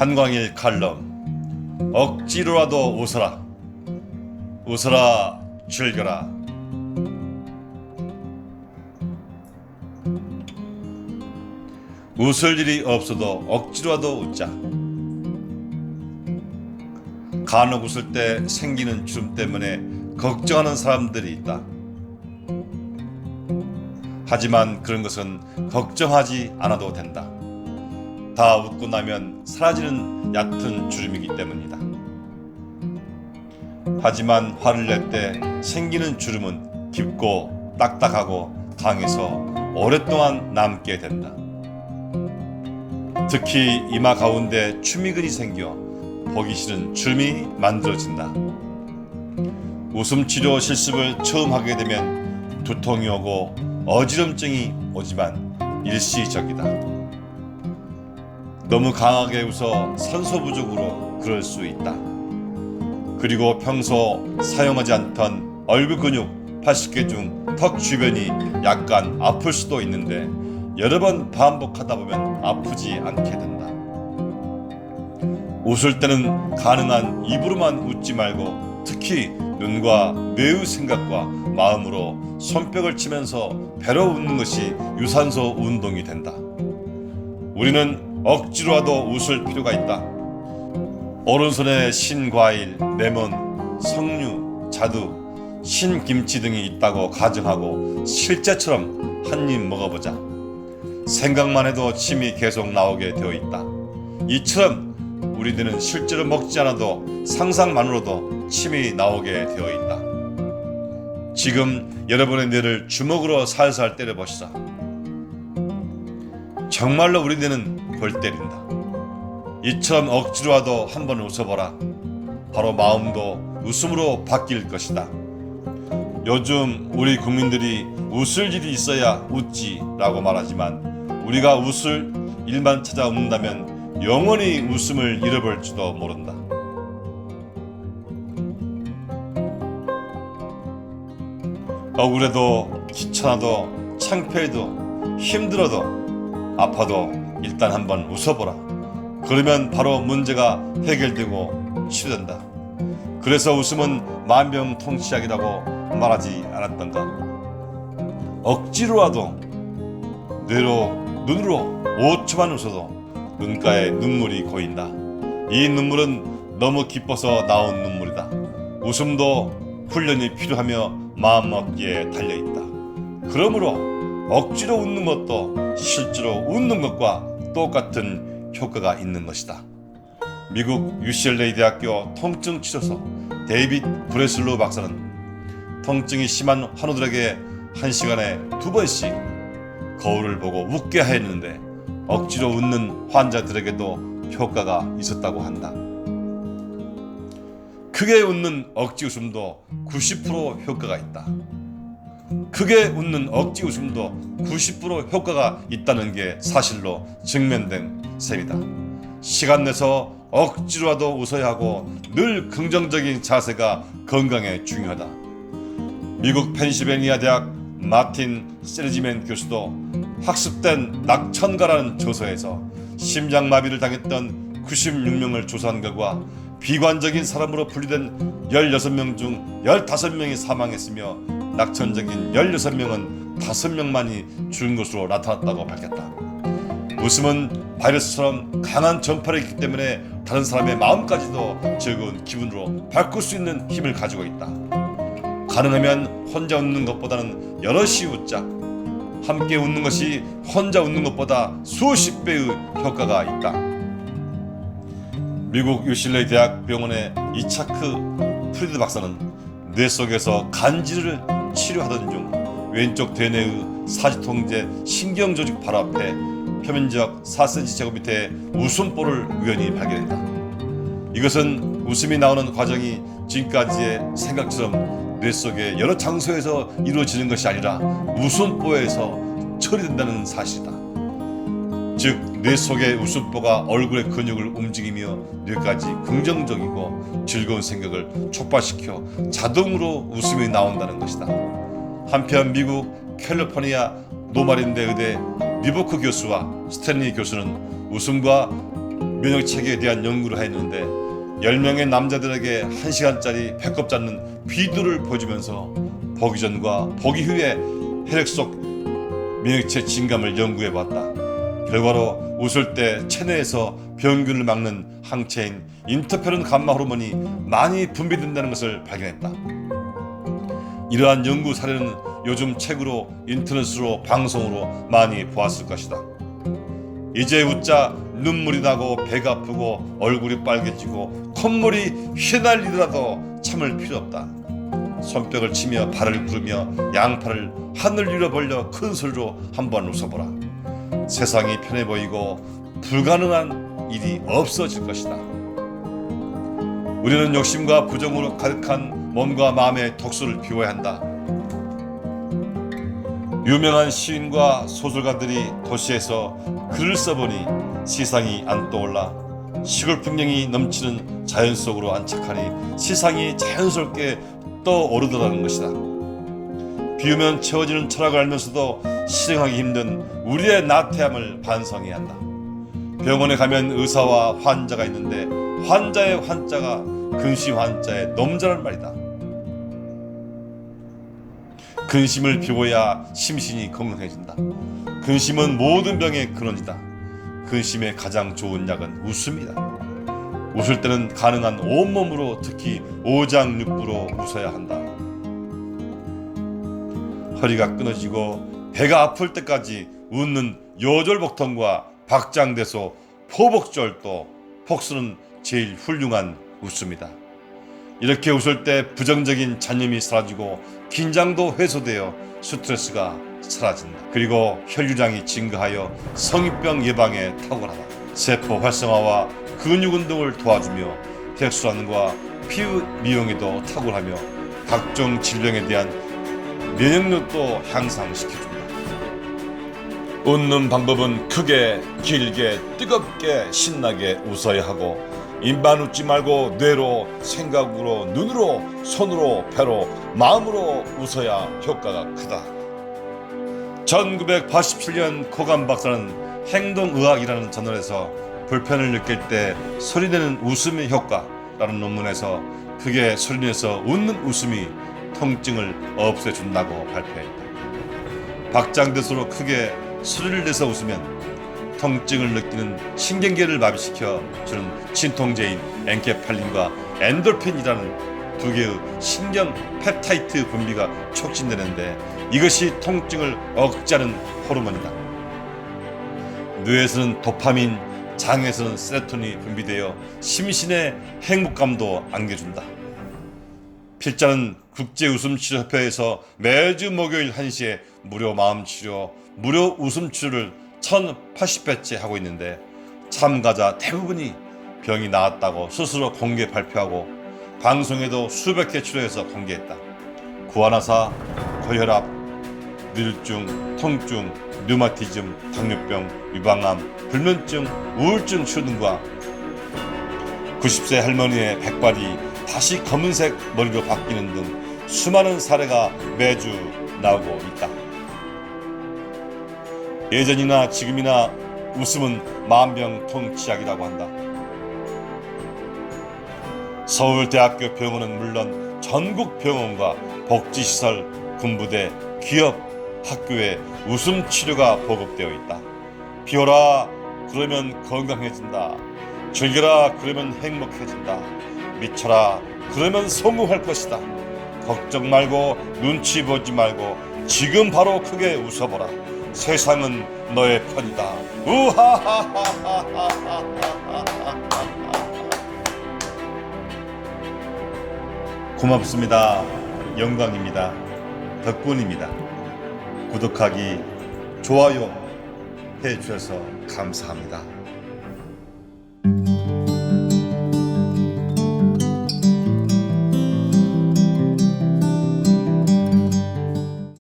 한광일 칼럼. 억지로라도 웃어라. 웃어라, 즐겨라. 웃을 일이 없어도 억지로라도 웃자. 간혹 웃을 때 생기는 주름 때문에 걱정하는 사람들이 있다. 하지만 그런 것은 걱정하지 않아도 된다. 다 웃고 나면 사라지는 얕은 주름이기 때문이다. 하지만 화를 낼 때 생기는 주름은 깊고 딱딱하고 강해서 오랫동안 남게 된다. 특히 이마 가운데 추미근이 생겨 보기 싫은 주름이 만들어진다. 웃음 치료 실습을 처음 하게 되면 두통이 오고 어지럼증이 오지만 일시적이다. 너무 강하게 웃어 산소 부족으로 그럴 수 있다. 그리고 평소 사용하지 않던 얼굴 근육 80개 중 턱 주변이 약간 아플 수도 있는데 여러 번 반복하다 보면 아프지 않게 된다. 웃을 때는 가능한 입으로만 웃지 말고 특히 눈과 뇌의 생각과 마음으로 손뼉을 치면서 배로 웃는 것이 유산소 운동이 된다. 우리는 억지로라도 웃을 필요가 있다. 오른손에 신과일, 레몬, 석류, 자두, 신김치 등이 있다고 가정하고 실제처럼 한 입 먹어보자. 생각만 해도 침이 계속 나오게 되어 있다. 이처럼 우리들은 실제로 먹지 않아도 상상만으로도 침이 나오게 되어 있다. 지금 여러분의 뇌를 주먹으로 살살 때려보시다. 정말로 우리 뇌는 골 때린다. 이처럼 억지로라도 한번 웃어보라. 바로 마음도 웃음으로 바뀔 것이다. 요즘 우리 국민들이 웃을 일이 있어야 웃지 라고 말하지만 우리가 웃을 일만 찾아 웃는다면 영원히 웃음을 잃어버릴지도 모른다. 억울해도 귀찮아도 창피해도 힘들어도 아파도 일단 한번 웃어보라. 그러면 바로 문제가 해결되고 치료된다. 그래서 웃음은 만병통치약이라고 말하지 않았던가? 억지로라도 뇌로 눈으로 5초만 웃어도 눈가에 눈물이 고인다. 이 눈물은 너무 기뻐서 나온 눈물이다. 웃음도 훈련이 필요하며 마음먹기에 달려있다. 그러므로 억지로 웃는 것도 실제로 웃는 것과 똑같은 효과가 있는 것이다. 미국 UCLA 대학교 통증치료소 데이빗 브레슬로 박사는 통증이 심한 환우들에게 1시간에 2번씩 거울을 보고 웃게 했는데 억지로 웃는 환자들에게도 효과가 있었다고 한다. 크게 웃는 억지 웃음도 90% 효과가 있다. 크게 웃는 억지 웃음도 90% 효과가 있다는 게 사실로 증명된 셈이다. 시간 내서 억지로라도 웃어야 하고 늘 긍정적인 자세가 건강에 중요하다. 미국 펜실베니아 대학 마틴 세르지멘 교수도 학습된 낙천가라는 저서에서 심장마비를 당했던 96명을 조사한 결과 비관적인 사람으로 분류된 16명 중 15명이 사망했으며 낙천적인 16명은 5명만이 죽은 것으로 나타났다고 밝혔다. 웃음은 바이러스처럼 강한 전파력이 있기 때문에 다른 사람의 마음까지도 즐거운 기분으로 바꿀 수 있는 힘을 가지고 있다. 가능하면 혼자 웃는 것보다는 여럿이 웃자. 함께 웃는 것이 혼자 웃는 것보다 수십 배의 효과가 있다. 미국 UCLA 대학 병원의 이차크 프리드 박사는 뇌 속에서 간질을 치료하던 중 왼쪽 대뇌의 사지통제 신경조직 바로 앞에 표면적 4cm 제곱미터의 웃음볼을 우연히 발견했다. 이것은 웃음이 나오는 과정이 지금까지의 생각처럼 뇌 속의 여러 장소에서 이루어지는 것이 아니라 웃음보에서 처리된다는 사실이다. 즉, 뇌 속의 웃음보가 얼굴의 근육을 움직이며 뇌까지 긍정적이고 즐거운 생각을 촉발시켜 자동으로 웃음이 나온다는 것이다. 한편 미국 캘리포니아 노마린대 의대 리버크 교수와 스탠리 교수는 웃음과 면역체계에 대한 연구를 했는데 10명의 남자들에게 1시간짜리 배꼽 잡는 비디오를 보여주면서 보기 전과 보기 후에 혈액 속 면역체 증감을 연구해봤다. 결과로 웃을 때 체내에서 병균을 막는 항체인 인터페론 감마 호르몬이 많이 분비된다는 것을 발견했다. 이러한 연구 사례는 요즘 책으로, 인터넷으로, 방송으로 많이 보았을 것이다. 이제 웃자 눈물이 나고 배가 아프고 얼굴이 빨개지고 콧물이 휘날리더라도 참을 필요 없다. 손뼉을 치며 발을 구르며 양팔을 하늘 위로 벌려 큰 소리로 한번 웃어보라. 세상이 편해 보이고 불가능한 일이 없어질 것이다. 우리는 욕심과 부정으로 가득한 몸과 마음의 독소를 비워야 한다. 유명한 시인과 소설가들이 도시에서 글을 써보니 세상이 안 떠올라 시골 풍경이 넘치는 자연 속으로 안착하니 세상이 자연스럽게 떠오르더라는 것이다. 비우면 채워지는 철학을 알면서도 실행하기 힘든 우리의 나태함을 반성해야 한다. 병원에 가면 의사와 환자가 있는데 환자의 환자가 근심 환자의 놈자란 말이다. 근심을 비워야 심신이 건강해진다. 근심은 모든 병의 근원이다. 근심의 가장 좋은 약은 웃음이다. 웃을 때는 가능한 온몸으로, 특히 오장육부로 웃어야 한다. 허리가 끊어지고 배가 아플 때까지 웃는 요절복통과 박장대소, 포복절도, 복수는 제일 훌륭한 웃음이다. 이렇게 웃을 때 부정적인 잔념이 사라지고 긴장도 해소되어 스트레스가 사라진다. 그리고 혈류량이 증가하여 성인병 예방에 탁월하다. 세포 활성화와 근육 운동을 도와주며 혈액순환과 피부 미용에도 탁월하며 각종 질병에 대한 면역력도 향상시켜준다. 웃는 방법은 크게, 길게, 뜨겁게, 신나게 웃어야 하고 입만 웃지 말고 뇌로, 생각으로, 눈으로, 손으로, 배로, 마음으로 웃어야 효과가 크다. 1987년 코간 박사는 행동의학이라는 저널에서 불편을 느낄 때 소리내는 웃음의 효과라는 논문에서 크게 소리내서 웃는 웃음이 통증을 없애준다고 발표했다. 박장대소로 크게 소리를 내서 웃으면 통증을 느끼는 신경계를 마비시켜 주는 진통제인 엔케팔린과 엔돌핀이라는 두 개의 신경 펩타이드 분비가 촉진되는데 이것이 통증을 억제하는 호르몬이다. 뇌에서는 도파민, 장에서는 세로토닌이 분비되어 심신의 행복감도 안겨준다. 필자는 국제웃음치료협회에서 매주 목요일 1시에 무료 마음치료, 무료 웃음치료를 1080회째 하고 있는데 참가자 대부분이 병이 나았다고 스스로 공개 발표하고 방송에도 수백 회 출연해서 공개했다. 구안화사, 고혈압, 뇌졸중, 통증, 류마티즘, 당뇨병, 유방암, 불면증, 우울증 치료 등과 90세 할머니의 백발이 다시 검은색 머리로 바뀌는 등 수많은 사례가 매주 나오고 있다. 예전이나 지금이나 웃음은 만병통치약이라고 한다. 서울대학교 병원은 물론 전국 병원과 복지시설, 군부대, 기업, 학교에 웃음 치료가 보급되어 있다. 비워라 그러면 건강해진다. 즐겨라 그러면 행복해진다. 미쳐라 그러면 성공할 것이다. 걱정 말고 눈치 보지 말고 지금 바로 크게 웃어보라. 세상은 너의 편이다. 우하하하하하하하하. 고맙습니다. 영광입니다. 덕분입니다. 구독하기, 좋아요 해주셔서 감사합니다.